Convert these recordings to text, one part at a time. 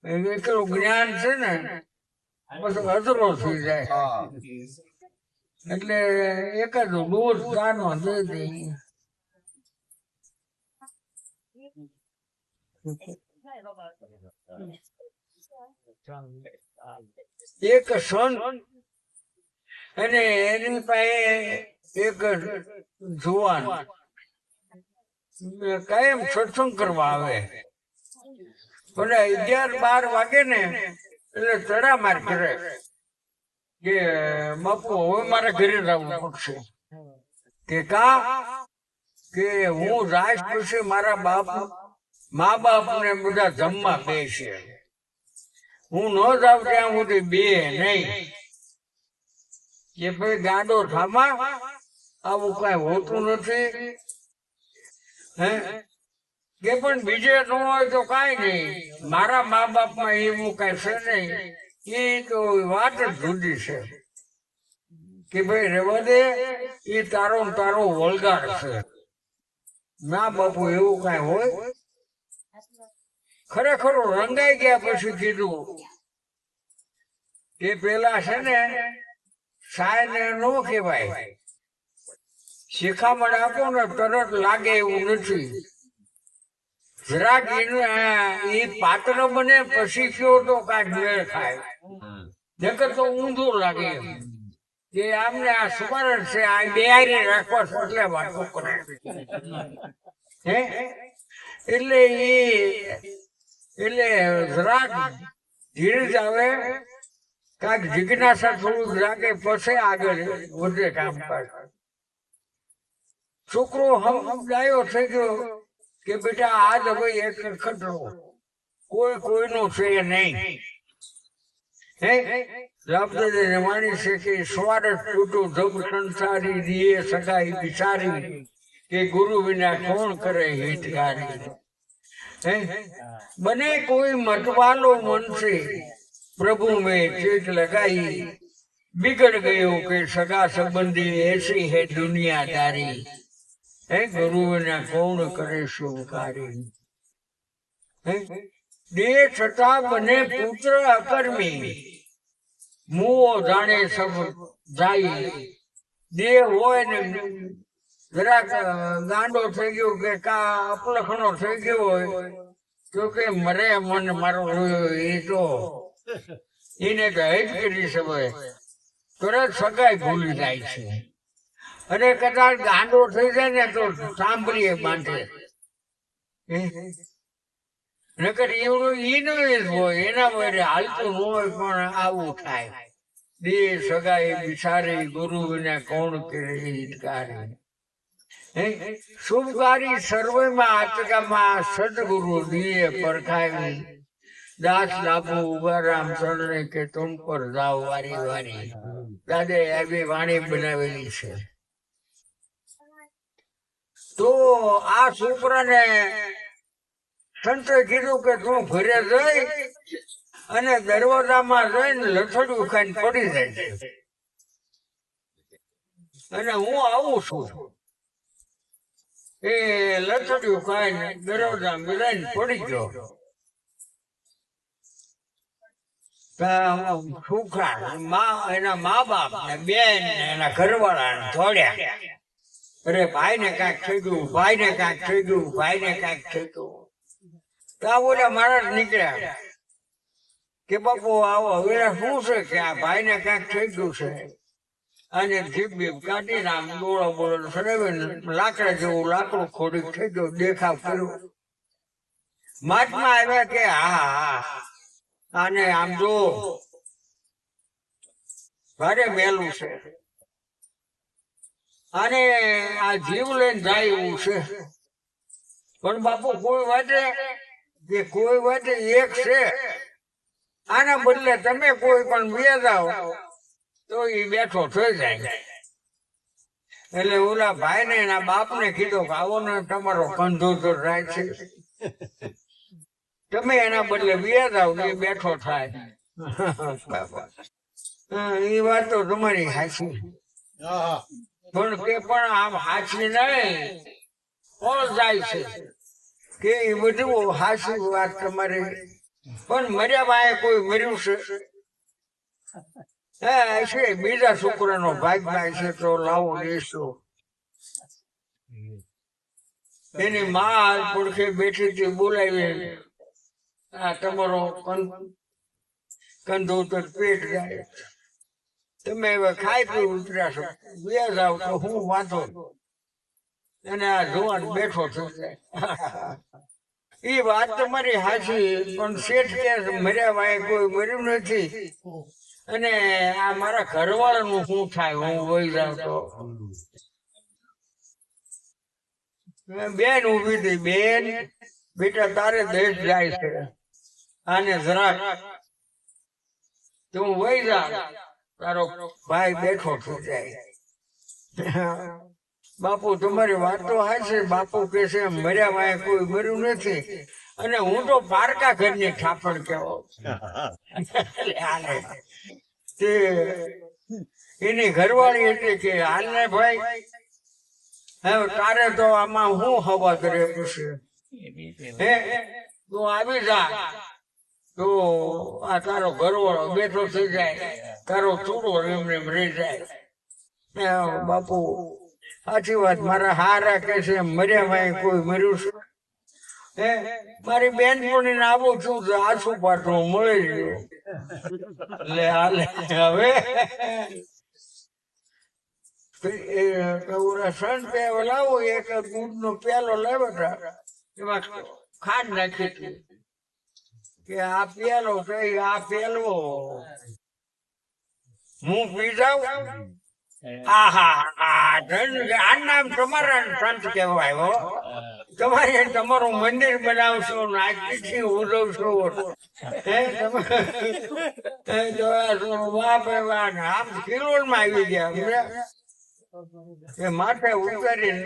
એટલું જ્ઞાન છે ને પછી અધરો થઈ જાય. એટલે એકાદો દૂર દાનો દે દે. એક સંત અને એની પાસે એક જુવાન કાયમ સત્સંગ કરવા આવે. પણ 11-12 વાગે ને એટલે તડામાર કરે કે બાપુ હવે મારે ઘરે જવું પડશે. કે કા કે હું રાજ પછી મારા મા બાપ ને બધા જમવા બેસે, હું ન જાઉં ત્યાં સુધી બે નહીં. કે ભાઈ ગાડો થામા, આવું કઈ હોતું નથી. હે કે પણ બીજે ન હોય તો કઈ નહીં, મારા મા બાપ માં એવું કઈ છે નહીં. એ તો વાત જ જુદી છે કે ભાઈ રેવા દે, એ તારો વળગાડ છે. ના બાપુ એવું કઈ હોય? ખરેખર રંગાઈ ગયા પછી કીધું કે પેલા છે ને સાયને નો કહેવાય, શિખામણ આપો ને તરત લાગે એવું નથી. જરાક એ પાત્ર બને પછી કયો તો કાંઈક મેળ ખાય, નકર તો ઊંધું લાગે કે આમને આ સુમારણ છે, આ બેહારી રાખવા છે એટલે વાતો કરે. હે એટલે જરાક ધીરજ આવે, કાંઈક જિજ્ઞાસા થોડુંક લાગે પછી આગળ વધે કામકાજ. છોકરો સમજાયો થઈ ગયો કે બેટા આજ હવે એક ખતરો, કોઈ કોઈનું છે નહીં. હે જવાબદારી રમાણી છે કે સ્વારસ તૂટું ધબ સંસારી દિયે સગાઈ બિચારી, કે ગુરુ વિના કોણ કરે હિતકારી. હે બને કોઈ મતવાલો મનસે પ્રભુ મેં ચેત લગાઈ, बिगड़ गयो के सगा संबंधी ऐसी है दुनियादारी, है गुरु ने कौन करे शुभकारी. दे छता बने पुत्र अकर्मी, मुओ जाने सब जाई. दे होय ने જરાક ગાંડો થઈ ગયો કે કા અપલખણો થઈ ગયો હોય તો કે મરે મન મારો એ તો એને તો હેજ કરી શકે, તરત સગાઈ ભૂલી જાય છે. અને કદાચ ગાંડો થઈ જાય ને તો સાંભળીએ બાંધે, નકર એવડું એનો જ હોય, એના વડે હાલતું ન હોય પણ આવું થાય. દે સગાઈ બિચારી, ગુરુ વિના કોણ કરે હિતકારી. શુભકારી સર્વમાં આચકામાં સદગુરુ દિયે પરખાવી, દાસ લાભો ઉભારામ ચરણે કે તુમ પર જાઓ વારી વારી. દાદે આવી વાણી બનાવેલી છે. તો આ છોકરાને સંતે કીધું કે તું ઘરે જઈ અને દરવાજામાં જઈને લથડિયું ખાઈને પડી જાય અને હું આવું છું. એ લથડિયું ખાઈને દરવાજામાં જઈને પડી ગયો. છોકરા એના મા બાપ ને બેન ને એના ઘરવાળા દોડ્યા, અરે ભાઈ ને કાંઈક થઈ ગયું, ભાઈ ને કાંઈક થઈ ગયું, ભાઈ ને કાંઈક થઈ ગયું. તો આ બોલ્યા મહારાજ નીકળ્યા કે બાપુ આવો હવે શું છે કે આ ભાઈ ને કાંઈક થઈ ગયું છે. અને જીભ બીભ કાઢીને આમ ડોળો બોળો સરાવીને લાકડા જેવું લાકડું ખોડીક થઈ ગયું, દેખાવ કર્યો. મહાત્મા આવ્યા કે હા આને આમ જો ભારે મેલું છે, અને આ જીવ લઈને જાય એવું છે. પણ બાપુ કોઈ વાતે એક છે, આના બદલે તમે કોઈ પણ બે જાઓ તો એ બેઠો થઈ જાય. એટલે ઓલા ભાઈ ને એના બાપ ને કીધું કે આવો ને તમારો કંધો તો રાય છે, તમે એના બદલે બે જાઓ એ બેઠો થાય. એ વાત તો તમારી હાચી, પણ કે પણ આમ હાચી નહીં કોણ જાય છે કે એ બધું હાચી વાત તમારી પણ મર્યા વાય કોઈ મર્યું છે? હા છે, બીજા છોકરાનો ભાગમાં છે તો લાવો દેશો. એની માં હાલ પડખે બેઠી હતી, બોલાવી, આ તમારો કંદોતર પેટ જાય, તમે હવે ખાઈ પી ઉતર્યા છો, બે જાવ તો હું વાંધો. અને આ જુવાન બેઠો થઈ જાય. એ વાત તમારી હાચી, પણ શેઠ કે મર્યા વાય કોઈ મર્યું નથી. અને આ મારા ઘરવાળાનું શું થાય હું વહી જાઉં તો? બેન ઉભી હતી, બેન બેટા તારે દેશ જાય છે, આને જરાક તું વહી જા, તારો ભાઈ બેઠો થઈ જાય. બાપુ તમારી વાત તો હાચી. બાપુ કે છે મર્યા વાય કોઈ મર્યું નથી. અને હું તો પારકા ઘરની ઠાપણ કેવો. તે એની ઘરવાળી એટલે કે હાલને ભાઈ, હવે તારે તો આમાં હું હવા કરે છે, હે તું આવી જા તો આ તારો ઘરવાળો બેઠો થઈ જાય, તારો ચૂડો રેમ રેમ રહી જાય. બાપુ સાચી વાત, મારા હારા કે છે મર્યા ભાઈ કોઈ મર્યું છે? હે મારી બેન પણ આવું છું આસુ પાટો મળી ગયો. એટલે હાલે હવે સંત લાવો, એક દૂધ નો પ્યાલો લાવ્યો, એમાં ખાંડ નાખી હતી કે આ પ્યાલો છે, આ પેલવો હું પી જાઉં. આ નામ તમારા સંત કહેવાય. તમારે તમારું મંદિર બનાવશો, નાચથી ઉજવશો, આમ કિલોલ માં આવી ગયા, એ માથે ઉતારી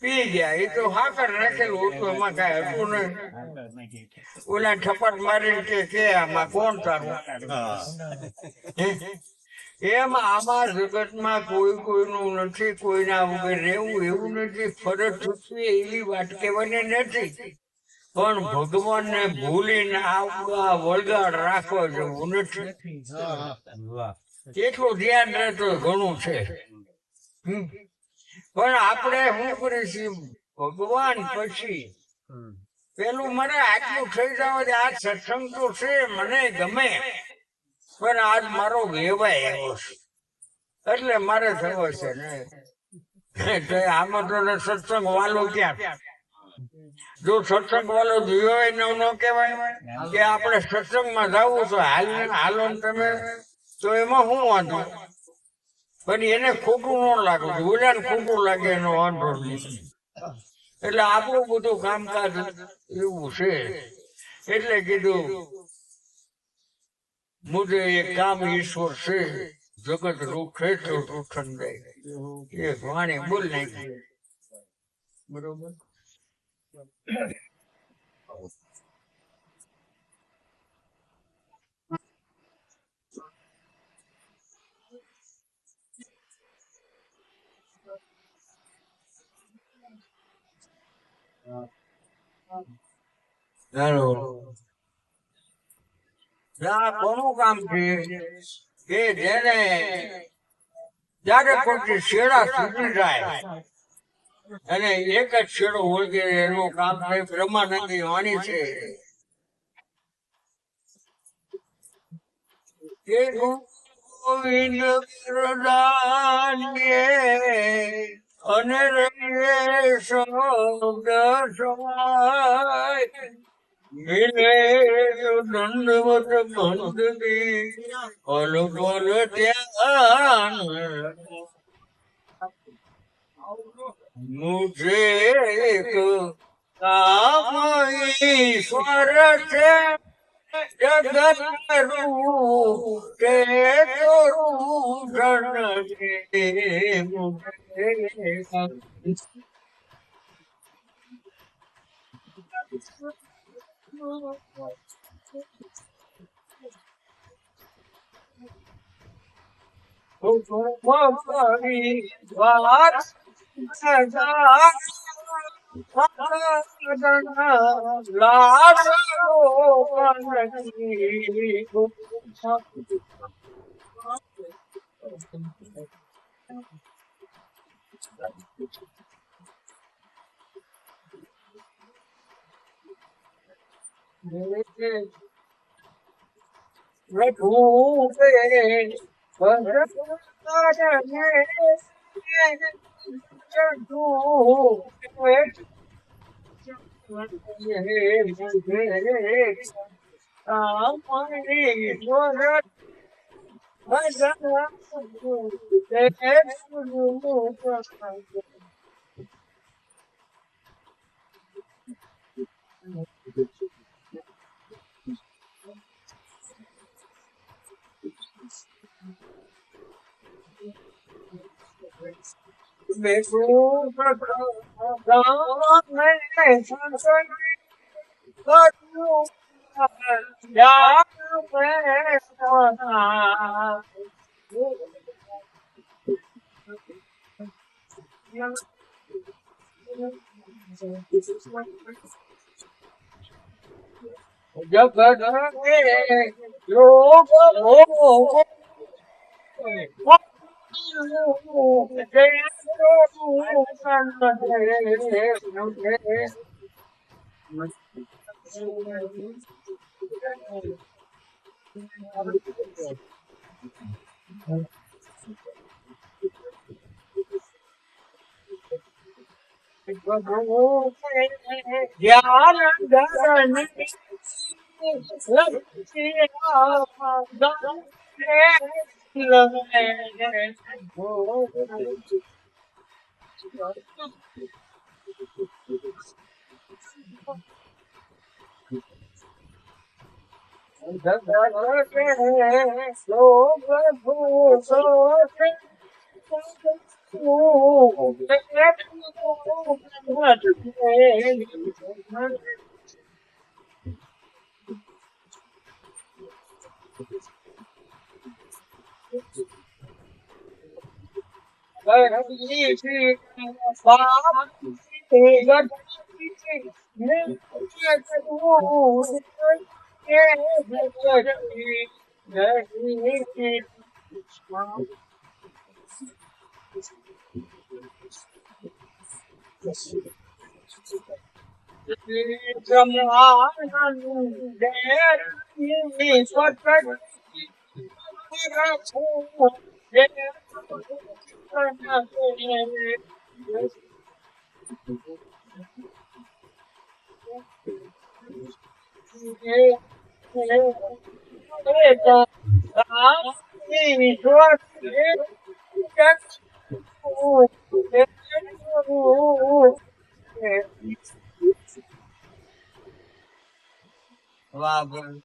પી ગયા. એ તો હાકર રાખેલું હતું, એમાં કઈ હતું નહીં. ઓલા ઠપટ મારી કે આમાં કોણ તારું? એમ આમાં જગતમાં કોઈ કોઈનું નથી, કોઈના વગર રહેવું એવું નથી. ફરજ ચૂકવી એવી વાત કહેવાની નથી, પણ ભગવાનને ભૂલીને આ વળગાડ રાખવા જેવું નથી. એટલું ધ્યાન રહેતો ઘણું છે. પણ આપણે શું કરીશું? ભગવાન પછી પેલું મને આટલું થઈ જાવ, આ સત્સંગ તો છે, મને ગમે, પણ આજ મારો વેવાય એવો છે એટલે મારે થયો છે ને. આમાં તો સત્સંગ વાલો ક્યાં? જો સત્સંગ વાલો જોયો ન કહેવાય કે આપણે સત્સંગમાં જવું તો હાલો તમે, તો એમાં શું વાંધો? પણ એને ખોટું ન લાગે, ઓલાને ખોટું લાગે એનો વાંધો નહીં. એટલે આપણું બધું કામકાજ એવું છે. એટલે કીધું મુજે એ કામ ઈશ્વર છે, જગત રૂપ છે તો ઠંડે એક વાણી બોલ નાખી. બરોબર. કોનું કામ છે કે જેને જયારે કોઈ શેડા સુધી જાય અને એક જ શેડો ઓળગે, એનું કામ છે. બ્રહ્માનંદની વાણી છે કે ગોવિંદ અને શબ્દ સમાય મિલે દંડવત બંધની અલગોલ ધ્યાન મુझे એક કામ ઈશ્વર છે, જગત રૂપ તે રૂષણ છે. વાત લાડ વાહ